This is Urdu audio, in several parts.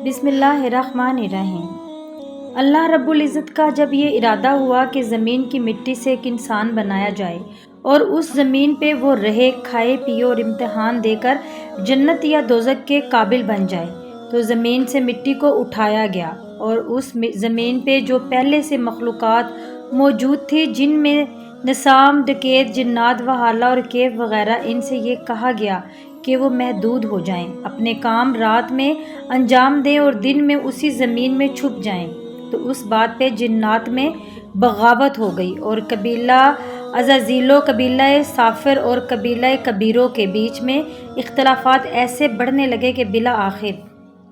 بسم اللہ الرحمن الرحیم۔ اللہ رب العزت کا جب یہ ارادہ ہوا کہ زمین کی مٹی سے ایک انسان بنایا جائے اور اس زمین پہ وہ رہے، کھائے پیے اور امتحان دے کر جنت یا دوزخ کے قابل بن جائے، تو زمین سے مٹی کو اٹھایا گیا اور اس زمین پہ جو پہلے سے مخلوقات موجود تھی، جن میں نسام، ڈکیت، جنات و حالہ اور کیف وغیرہ، ان سے یہ کہا گیا کہ وہ محدود ہو جائیں، اپنے کام رات میں انجام دیں اور دن میں اسی زمین میں چھپ جائیں۔ تو اس بات پہ جنات میں بغاوت ہو گئی اور قبیلہ عزازیل و قبیلہ صافر اور قبیلہ کبیروں کے بیچ میں اختلافات ایسے بڑھنے لگے کہ بالآخر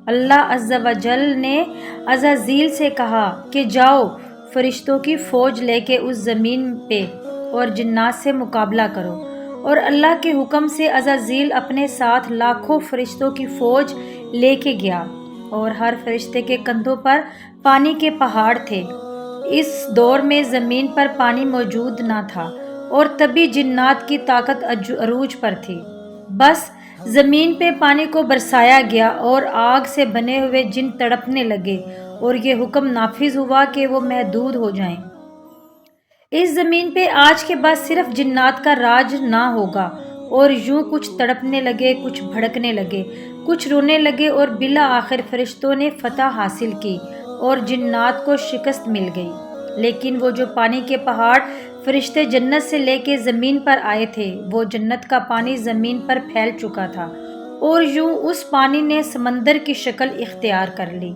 اللہ عز و جل نے عزازیل سے کہا کہ جاؤ، فرشتوں کی فوج لے کے اس زمین پہ اور جنات سے مقابلہ کرو۔ اور اللہ کے حکم سے عزازیل اپنے ساتھ لاکھوں فرشتوں کی فوج لے کے گیا اور ہر فرشتے کے کندھوں پر پانی کے پہاڑ تھے۔ اس دور میں زمین پر پانی موجود نہ تھا اور تبھی جنات کی طاقت عروج پر تھی۔ بس زمین پہ پانی کو برسایا گیا اور آگ سے بنے ہوئے جن تڑپنے لگے اور یہ حکم نافذ ہوا کہ وہ محدود ہو جائیں۔ اس زمین پہ آج کے بعد صرف جنات کا راج نہ ہوگا۔ اور یوں کچھ تڑپنے لگے، کچھ بھڑکنے لگے، کچھ رونے لگے اور بالآخر فرشتوں نے فتح حاصل کی اور جنات کو شکست مل گئی۔ لیکن وہ جو پانی کے پہاڑ فرشتے جنت سے لے کے زمین پر آئے تھے، وہ جنت کا پانی زمین پر پھیل چکا تھا اور یوں اس پانی نے سمندر کی شکل اختیار کر لی،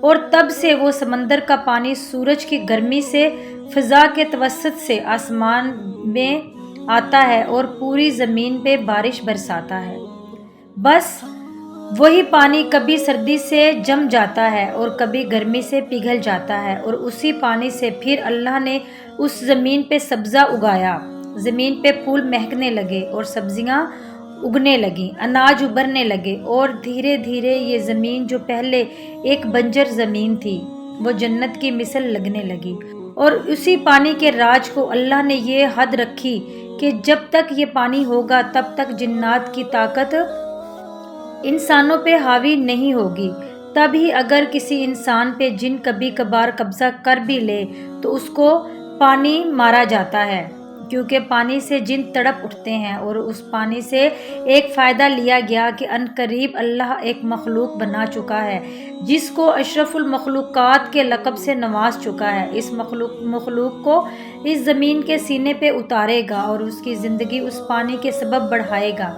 اور تب سے وہ سمندر کا پانی سورج کی گرمی سے فضا کے توسط سے آسمان میں آتا ہے اور پوری زمین پہ بارش برساتا ہے۔ بس وہی پانی کبھی سردی سے جم جاتا ہے اور کبھی گرمی سے پگھل جاتا ہے، اور اسی پانی سے پھر اللہ نے اس زمین پہ سبزہ اگایا۔ زمین پہ پھول مہکنے لگے اور سبزیاں اگنے لگیں، اناج ابھرنے لگے، اور دھیرے دھیرے یہ زمین جو پہلے ایک بنجر زمین تھی، وہ جنت کی مثل لگنے لگی۔ اور اسی پانی کے راج کو اللہ نے یہ حد رکھی کہ جب تک یہ پانی ہوگا تب تک جنات کی طاقت انسانوں پہ حاوی نہیں ہوگی۔ تب ہی اگر کسی انسان پہ جن کبھی کبھار قبضہ کر بھی لے تو اس کو پانی مارا جاتا ہے، کیونکہ پانی سے جن تڑپ اٹھتے ہیں۔ اور اس پانی سے ایک فائدہ لیا گیا کہ عنقریب اللہ ایک مخلوق بنا چکا ہے جس کو اشرف المخلوقات کے لقب سے نواز چکا ہے۔ اس مخلوق کو اس زمین کے سینے پہ اتارے گا اور اس کی زندگی اس پانی کے سبب بڑھائے گا۔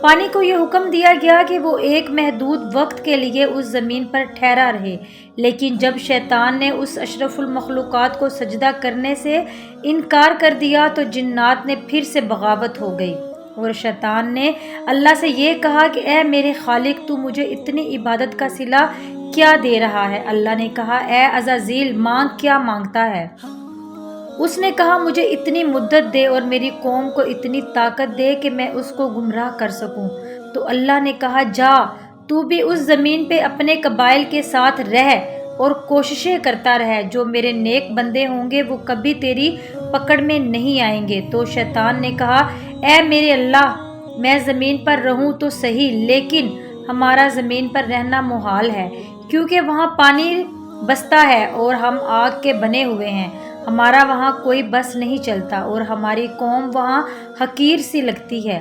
پانی کو یہ حکم دیا گیا کہ وہ ایک محدود وقت کے لیے اس زمین پر ٹھہرا رہے، لیکن جب شیطان نے اس اشرف المخلوقات کو سجدہ کرنے سے انکار کر دیا تو جنات نے پھر سے بغاوت ہو گئی، اور شیطان نے اللہ سے یہ کہا کہ اے میرے خالق، تو مجھے اتنی عبادت کا صلہ کیا دے رہا ہے؟ اللہ نے کہا اے عزازیل، مانگ، کیا مانگتا ہے؟ اس نے کہا مجھے اتنی مدت دے اور میری قوم کو اتنی طاقت دے کہ میں اس کو گمراہ کر سکوں۔ تو اللہ نے کہا جا، تو بھی اس زمین پہ اپنے قبائل کے ساتھ رہ اور کوششیں کرتا رہ، جو میرے نیک بندے ہوں گے وہ کبھی تیری پکڑ میں نہیں آئیں گے۔ تو شیطان نے کہا اے میرے اللہ، میں زمین پر رہوں تو صحیح، لیکن ہمارا زمین پر رہنا محال ہے، کیونکہ وہاں پانی بستا ہے اور ہم آگ کے بنے ہوئے ہیں، ہمارا وہاں کوئی بس نہیں چلتا اور ہماری قوم وہاں حقیر سی لگتی ہے۔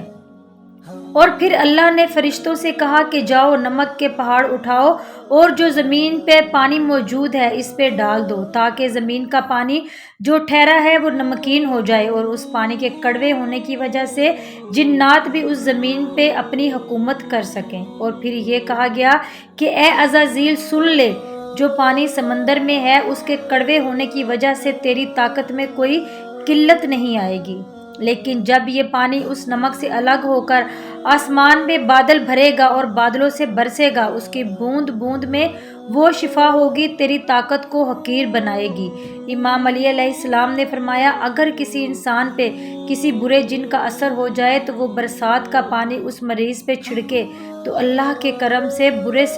اور پھر اللہ نے فرشتوں سے کہا کہ جاؤ، نمک کے پہاڑ اٹھاؤ اور جو زمین پہ پانی موجود ہے اس پہ ڈال دو، تاکہ زمین کا پانی جو ٹھہرا ہے وہ نمکین ہو جائے، اور اس پانی کے کڑوے ہونے کی وجہ سے جنات بھی اس زمین پہ اپنی حکومت کر سکیں۔ اور پھر یہ کہا گیا کہ اے عزازیل سن لے، جو پانی سمندر میں ہے اس کے کڑوے ہونے کی وجہ سے تیری طاقت میں کوئی قلت نہیں آئے گی، لیکن جب یہ پانی اس نمک سے الگ ہو کر آسمان میں بادل بھرے گا اور بادلوں سے برسے گا، اس کی بوند بوند میں وہ شفا ہوگی، تیری طاقت کو حقیر بنائے گی۔ امام علی علیہ السلام نے فرمایا اگر کسی انسان پہ کسی برے جن کا اثر ہو جائے تو وہ برسات کا پانی اس مریض پہ چھڑکے تو اللہ کے کرم سے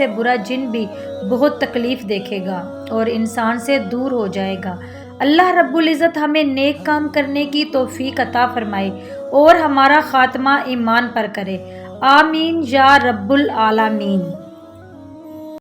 برا جن بھی بہت تکلیف دیکھے گا اور انسان سے دور ہو جائے گا۔ اللہ رب العزت ہمیں نیک کام کرنے کی توفیق عطا فرمائے اور ہمارا خاتمہ ایمان پر کرے، آمین یا رب العالمین۔